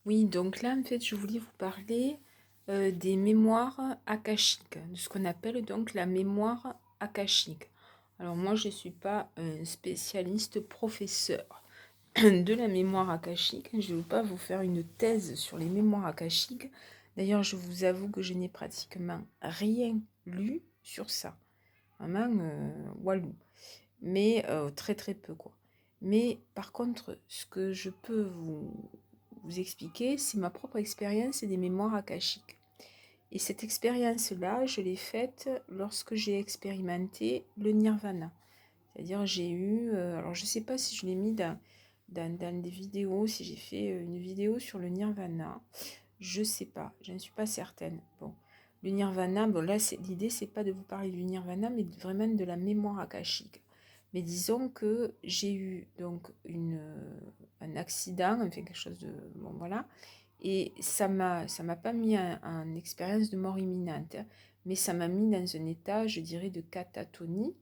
Oui, donc là, en fait, je voulais vous parler des mémoires akashiques, de ce qu'on appelle donc la mémoire akashique. Alors moi, je ne suis pas un spécialiste professeur de la mémoire akashique. Je ne vais pas vous faire une thèse sur les mémoires akashiques. D'ailleurs, je vous avoue que je n'ai pratiquement rien lu sur ça. Vraiment, walou. Mais très très peu quoi. Mais par contre, ce que je peux vous expliquer, c'est ma propre expérience des mémoires akashiques. Et cette expérience-là, je l'ai faite lorsque j'ai expérimenté le nirvana. C'est-à-dire, j'ai eu, alors je ne sais pas si je l'ai mis dans des vidéos, si j'ai fait une vidéo sur le nirvana, je ne sais pas, je ne suis pas certaine. Bon, le nirvana, bon là, l'idée, c'est pas de vous parler du nirvana, mais vraiment de la mémoire akashique. Mais disons que j'ai eu donc un accident, enfin quelque chose de, bon voilà, et ça m'a pas mis en expérience de mort imminente, hein, mais ça m'a mis dans un état, je dirais, de catatonie,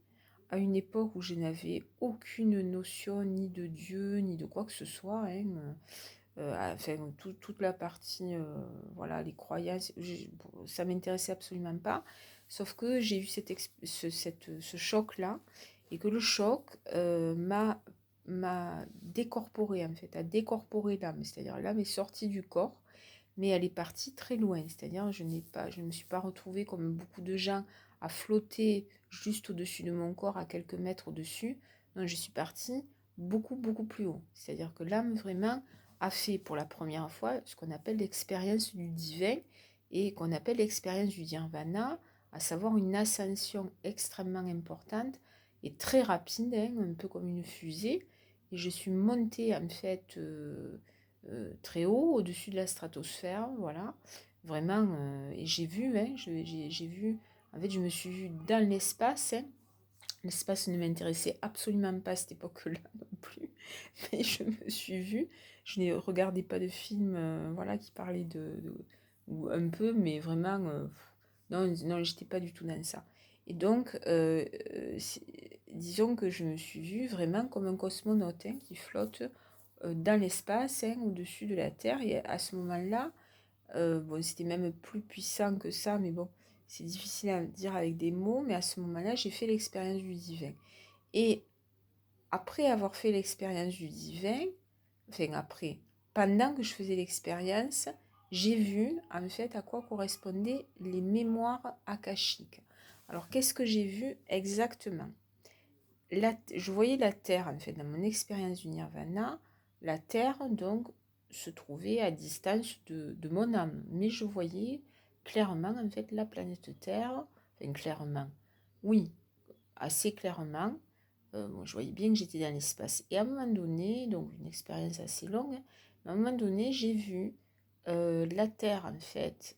à une époque où je n'avais aucune notion ni de Dieu, ni de quoi que ce soit, hein, enfin, toute la partie, voilà, les croyances, ça m'intéressait absolument pas, sauf que j'ai eu ce choc-là, et que le choc m'a décorporé, en fait, a décorporé l'âme, c'est-à-dire l'âme est sortie du corps, mais elle est partie très loin, c'est-à-dire je ne me suis pas retrouvée comme beaucoup de gens à flotter juste au-dessus de mon corps, à quelques mètres au-dessus. Non, je suis partie beaucoup, beaucoup plus haut. C'est-à-dire que l'âme vraiment a fait pour la première fois ce qu'on appelle l'expérience du divin et qu'on appelle l'expérience du nirvana, à savoir une ascension extrêmement importante et très rapide, hein, un peu comme une fusée. Et je suis montée en fait très haut, au-dessus de la stratosphère, voilà, vraiment, et j'ai vu, hein, j'ai vu, en fait, je me suis vue dans l'espace, hein. L'espace ne m'intéressait absolument pas à cette époque-là non plus, mais je me suis vue, je ne regardais pas de film, voilà, qui parlait ou un peu, mais vraiment, non, non, j'étais pas du tout dans ça. Et donc, disons que je me suis vue vraiment comme un cosmonaute, hein, qui flotte dans l'espace, hein, au-dessus de la Terre. Et à ce moment-là, bon, c'était même plus puissant que ça, mais bon, c'est difficile à dire avec des mots. Mais à ce moment-là, j'ai fait l'expérience du divin. Et après avoir fait l'expérience du divin, enfin après, pendant que je faisais l'expérience, j'ai vu en fait à quoi correspondaient les mémoires akashiques. Alors qu'est-ce que j'ai vu exactement? Je voyais la Terre, en fait, dans mon expérience du nirvana, la Terre, donc, se trouvait à distance de mon âme. Mais je voyais clairement, en fait, la planète Terre, enfin, clairement, oui, assez clairement. Bon, je voyais bien que j'étais dans l'espace. Et à un moment donné, donc une expérience assez longue, hein, à un moment donné, j'ai vu la Terre, en fait,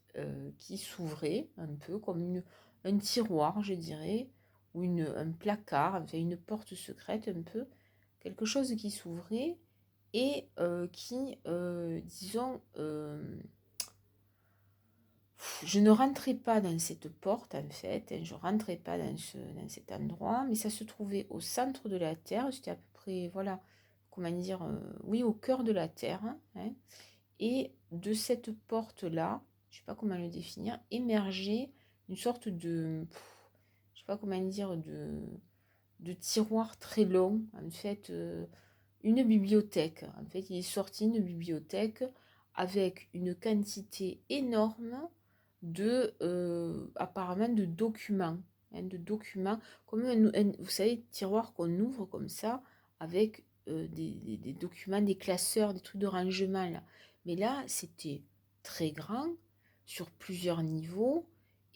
qui s'ouvrait un peu comme un tiroir, je dirais, ou un placard, enfin une porte secrète un peu, quelque chose qui s'ouvrait et qui, disons, je ne rentrais pas dans cette porte en fait, hein, je ne rentrais pas dans cet endroit, mais ça se trouvait au centre de la Terre, c'était à peu près, voilà, comment dire, oui, au cœur de la Terre, hein, et de cette porte-là, je ne sais pas comment le définir, émergeait une sorte de, je ne sais pas comment dire, de tiroir très long, en fait, une bibliothèque. En fait, il est sorti une bibliothèque avec une quantité énorme apparemment de documents, hein, de documents, comme vous savez, tiroir qu'on ouvre comme ça, avec des documents, des classeurs, des trucs de rangement, là. Mais là, c'était très grand, sur plusieurs niveaux,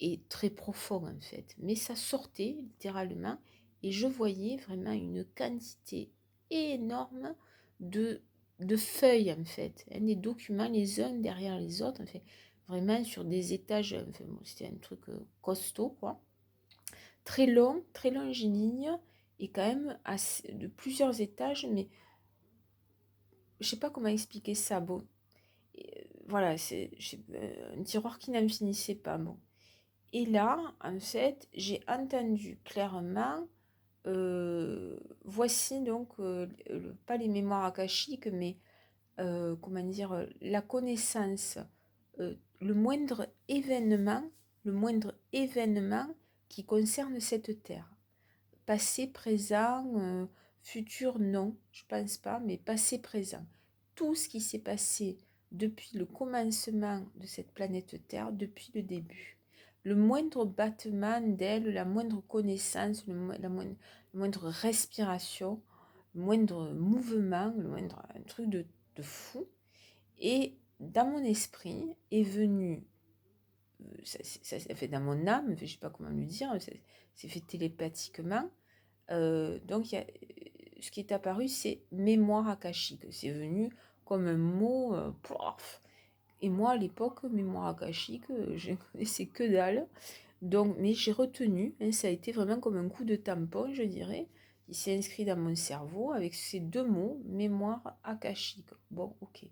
et très profond, en fait. Mais ça sortait, littéralement, et je voyais vraiment une quantité énorme de, de feuilles, en fait, hein, des documents les uns derrière les autres, en fait, vraiment sur des étages, enfin, bon, c'était un truc costaud, quoi. Très longiligne, et quand même de plusieurs étages, mais je sais pas comment expliquer ça, bon. Voilà, c'est un tiroir qui n'en finissait pas, bon. Et là, en fait, j'ai entendu clairement, voici donc, pas les mémoires akashiques, mais comment dire, la connaissance, le moindre événement qui concerne cette terre. Passé, présent, futur, non, je pense pas, mais passé, présent. Tout ce qui s'est passé depuis le commencement de cette planète Terre, depuis le début. Le moindre battement d'aile, la moindre connaissance, la moindre respiration, le moindre mouvement, le moindre un truc de fou. Et dans mon esprit est venu, ça fait dans mon âme, je ne sais pas comment le dire, ça s'est fait télépathiquement. Donc, ce qui est apparu, c'est mémoire akashique. C'est venu comme un mot, plof. Et moi, à l'époque, mémoire akashique, je ne connaissais que dalle. Donc, mais j'ai retenu, hein, ça a été vraiment comme un coup de tampon, je dirais, qui s'est inscrit dans mon cerveau avec ces deux mots, mémoire akashique. Bon, ok.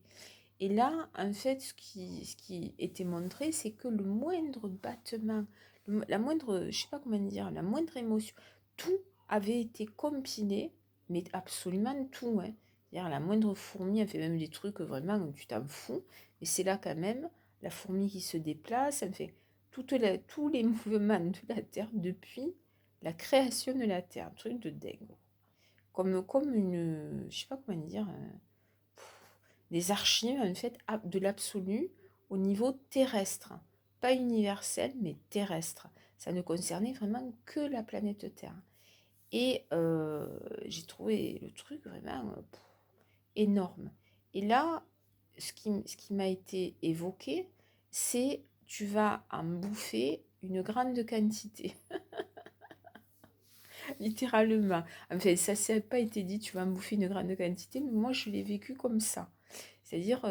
Et là, en fait, ce qui était montré, c'est que le moindre battement, la moindre, je sais pas comment dire, la moindre émotion, tout avait été compilé, mais absolument tout, hein. C'est-à-dire la moindre fourmi, elle fait même des trucs vraiment où tu t'en fous, et c'est là quand même, la fourmi qui se déplace, elle fait tous les mouvements de la Terre depuis la création de la Terre, un truc de dingue. Comme une, je sais pas comment dire, des archives en fait de l'absolu au niveau terrestre, pas universel mais terrestre. Ça ne concernait vraiment que la planète Terre. Et j'ai trouvé le truc vraiment énorme. Et là, ce qui m'a été évoqué, c'est tu vas en bouffer une grande quantité, littéralement. Enfin, ça s'est pas été dit tu vas en bouffer une grande quantité, mais moi je l'ai vécu comme ça. C'est-à-dire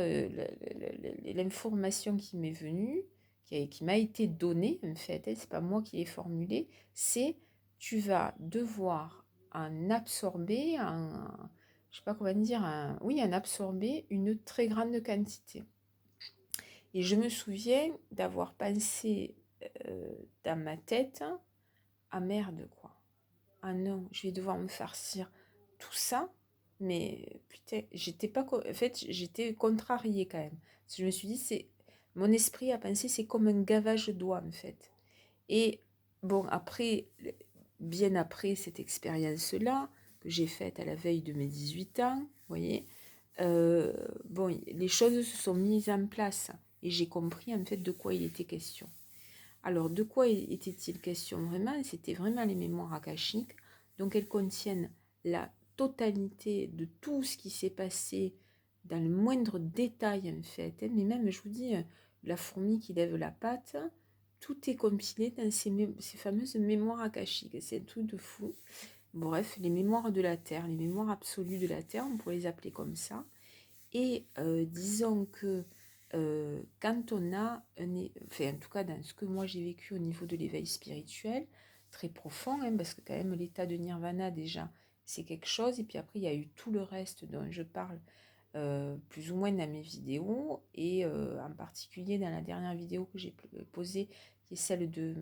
l'information qui m'est venue, qui m'a été donnée, en fait, c'est pas moi qui l'ai formulée, c'est tu vas devoir en absorber, je sais pas comment dire, en absorber une très grande quantité. Et je me souviens d'avoir pensé dans ma tête, ah merde quoi, ah non, je vais devoir me farcir tout ça, mais putain, j'étais pas, en fait, j'étais contrariée quand même. Parce que je me suis dit, mon esprit a pensé, c'est comme un gavage d'oie en fait. Et bon, après, bien après cette expérience-là, que j'ai faite à la veille de mes 18 ans, vous voyez, bon, les choses se sont mises en place et j'ai compris en fait de quoi il était question. Alors, de quoi était-il question vraiment? C'était vraiment les mémoires akashiques. Donc, elles contiennent la totalité de tout ce qui s'est passé dans le moindre détail, en fait. Mais même, je vous dis, la fourmi qui lève la patte, tout est compilé dans ces fameuses mémoires akashiques. C'est un truc de fou. Bref, les mémoires de la Terre, les mémoires absolues de la Terre, on pourrait les appeler comme ça. Et disons que quand on a, enfin en tout cas dans ce que moi j'ai vécu au niveau de l'éveil spirituel, très profond, hein, parce que quand même l'état de nirvana déjà, c'est quelque chose, et puis après il y a eu tout le reste dont je parle plus ou moins dans mes vidéos, et en particulier dans la dernière vidéo que j'ai posée, qui est celle du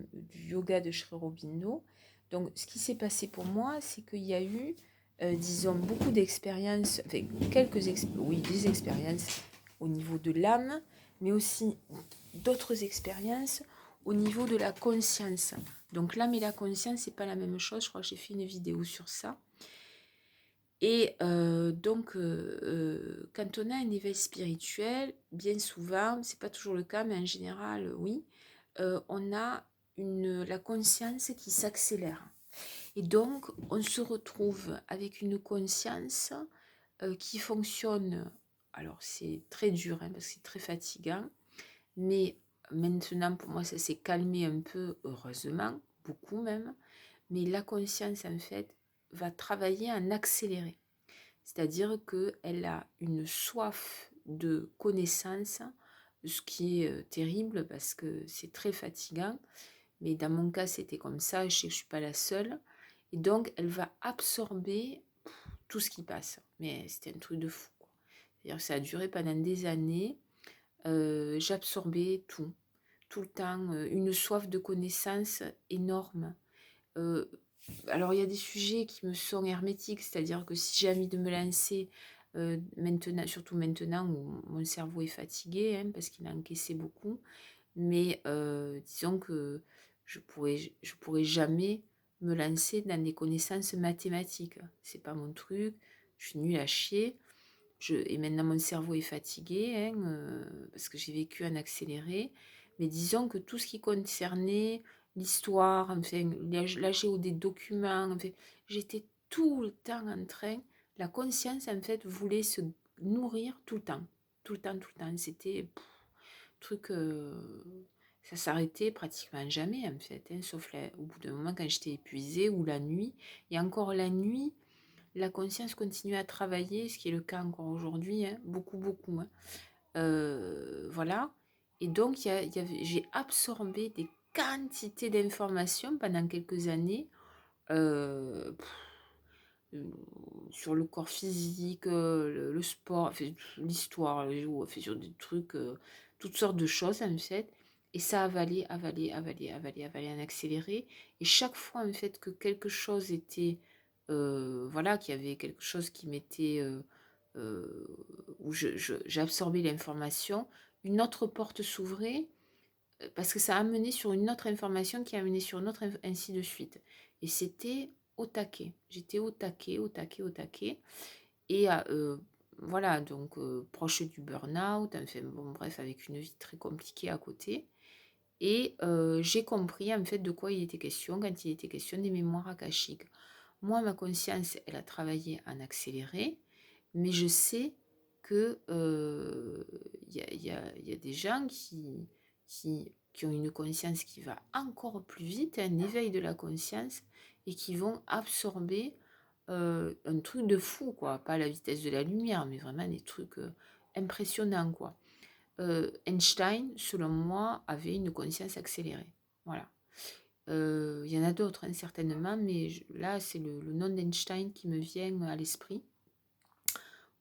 yoga de Sri Aurobindo. Donc ce qui s'est passé pour moi, c'est qu'il y a eu disons, beaucoup d'expériences, enfin, des expériences au niveau de l'âme, mais aussi d'autres expériences au niveau de la conscience. Donc l'âme et la conscience, c'est pas la même chose. Je crois que j'ai fait une vidéo sur ça. Et donc, quand on a un éveil spirituel, bien souvent, c'est pas toujours le cas, mais en général, oui, on a la conscience qui s'accélère. Et donc, on se retrouve avec une conscience qui fonctionne. Alors, c'est très dur, hein, parce que c'est très fatigant. Mais maintenant, pour moi, ça s'est calmé un peu, heureusement, beaucoup même. Mais la conscience, en fait, va travailler en accéléré. C'est-à-dire qu'elle a une soif de connaissance, ce qui est terrible parce que c'est très fatigant. Mais dans mon cas, c'était comme ça. Je sais que je ne suis pas la seule. Et donc, elle va absorber tout ce qui passe. Mais c'était un truc de fou, quoi. C'est-à-dire que ça a duré pendant des années. J'absorbais tout le temps. Une soif de connaissance énorme. Alors, il y a des sujets qui me sont hermétiques. C'est-à-dire que si j'ai envie de me lancer maintenant, surtout maintenant où mon cerveau est fatigué, hein, parce qu'il a encaissé beaucoup. Mais disons que je pourrais jamais me lancer dans des connaissances mathématiques. C'est pas mon truc, je suis nulle à chier. Et maintenant mon cerveau est fatigué, hein, parce que j'ai vécu en accéléré. Mais disons que tout ce qui concernait l'histoire, enfin, la géo des documents, enfin, j'étais tout le temps en train, la conscience en fait voulait se nourrir tout le temps. Tout le temps, tout le temps. C'était truc, ça s'arrêtait pratiquement jamais en fait, hein, sauf au bout d'un moment quand j'étais épuisée ou la nuit. Et encore la nuit, la conscience continue à travailler, ce qui est le cas encore aujourd'hui, hein, beaucoup, beaucoup. Hein. Voilà. Et donc, j'ai absorbé des quantités d'informations pendant quelques années. euh, euh, sur le corps physique, le sport, enfin, l'histoire, les jeux, enfin, sur des trucs, toutes sortes de choses en fait. Et ça avalait, avalait, avalait, avalait, avalait en accéléré. Et chaque fois en fait que quelque chose était, voilà, qu'il y avait quelque chose qui m'était, euh, où j'ai absorbé l'information, une autre porte s'ouvrait parce que ça a amené sur une autre information qui a amené sur une autre, ainsi de suite. Et c'était au taquet. J'étais au taquet, au taquet, au taquet. Et voilà, donc proche du burn-out, enfin bon, bref, avec une vie très compliquée à côté. Et j'ai compris en fait de quoi il était question quand il était question des mémoires akashiques. Moi, ma conscience, elle a travaillé en accéléré, mais je sais que y a des gens qui ont une conscience qui va encore plus vite, un éveil de la conscience, et qui vont absorber un truc de fou, quoi. Pas à la vitesse de la lumière, mais vraiment des trucs impressionnants, quoi. Einstein, selon moi, avait une conscience accélérée. Voilà. Il y en a d'autres, hein, certainement, mais là, c'est le nom d'Einstein qui me vient à l'esprit,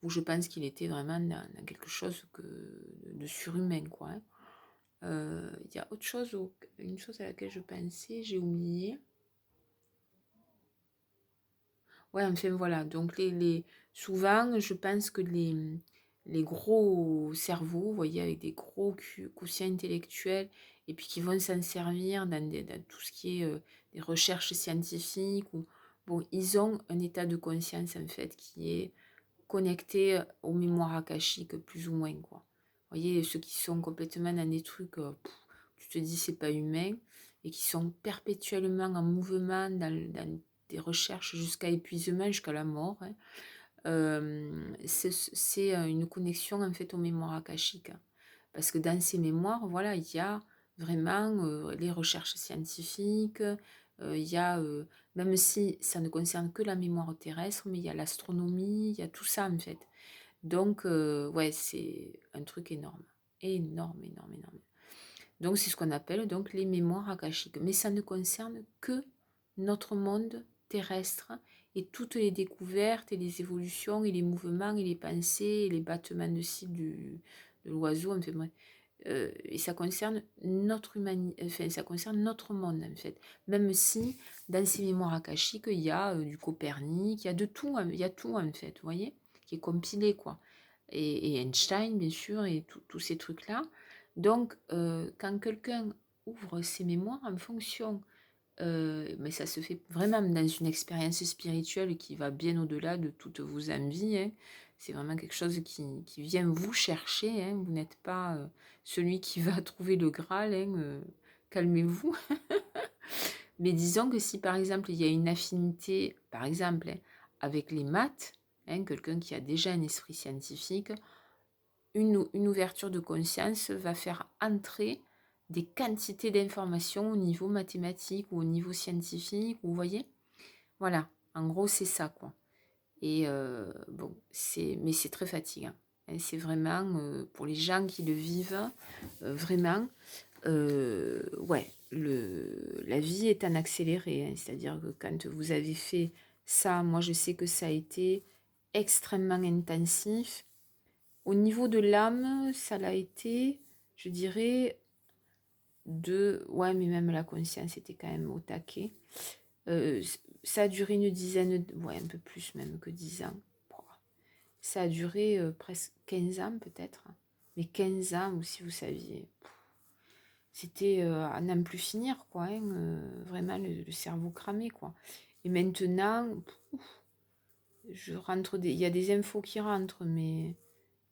où je pense qu'il était vraiment dans quelque chose de surhumain, quoi. Hein. Il y a autre chose, une chose à laquelle je pensais, j'ai oublié. Ouais, enfin voilà, donc souvent, je pense que les gros cerveaux, vous voyez, avec des gros quotients intellectuels, et puis qui vont s'en servir dans tout ce qui est des recherches scientifiques, bon, ils ont un état de conscience, en fait, qui est connecté aux mémoires akashiques, plus ou moins, quoi. Vous voyez, ceux qui sont complètement dans des trucs, tu te dis, c'est pas humain, et qui sont perpétuellement en mouvement dans des recherches jusqu'à épuisement, jusqu'à la mort, hein. C'est une connexion en fait aux mémoires akashiques. Hein. Parce que dans ces mémoires, voilà, il y a vraiment les recherches scientifiques, il y a, même si ça ne concerne que la mémoire terrestre, mais il y a l'astronomie, il y a tout ça en fait. Donc, ouais, c'est un truc énorme. Énorme, énorme, énorme. Donc, c'est ce qu'on appelle donc les mémoires akashiques. Mais ça ne concerne que notre monde terrestre et toutes les découvertes et les évolutions et les mouvements et les pensées et les battements de cils de l'oiseau. Enfin, bref. Et ça concerne notre humanité, enfin, ça concerne notre monde en fait. Même si dans ces mémoires akashiques, il y a du Copernic, il y a de tout, il y a tout en fait, vous voyez, qui est compilé quoi. Et Einstein, bien sûr, et tous ces trucs-là. Donc, quand quelqu'un ouvre ses mémoires en fonction, mais ça se fait vraiment dans une expérience spirituelle qui va bien au-delà de toutes vos envies. Hein. C'est vraiment quelque chose qui vient vous chercher. Hein. Vous n'êtes pas celui qui va trouver le Graal. Hein. Calmez-vous. Mais disons que si par exemple il y a une affinité, par exemple, hein, avec les maths, hein, quelqu'un qui a déjà un esprit scientifique, une ouverture de conscience va faire entrer des quantités d'informations au niveau mathématique ou au niveau scientifique, vous voyez? Voilà, en gros c'est ça quoi. Et bon, mais c'est très fatigant. Hein, c'est vraiment, pour les gens qui le vivent, vraiment, ouais, la vie est en accéléré. Hein, c'est-à-dire que quand vous avez fait ça, moi je sais que ça a été extrêmement intensif. Au niveau de l'âme, ça l'a été, je dirais, ouais, mais même la conscience était quand même au taquet. Ça a duré une dizaine, ouais, un peu plus même que 10 ans. Ça a duré presque 15 ans peut-être. Mais 15 ans, ou si vous saviez, c'était à n'en plus finir, quoi. Hein, vraiment, le cerveau cramé, quoi. Et maintenant, il y a des infos qui rentrent, mais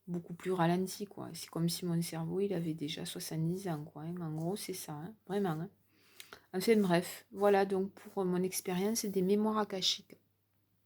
beaucoup plus ralenti, quoi. C'est comme si mon cerveau, il avait déjà 70 ans, quoi. Hein. En gros, c'est ça, hein, vraiment. Hein. Enfin bref, voilà donc pour mon expérience des mémoires akashiques.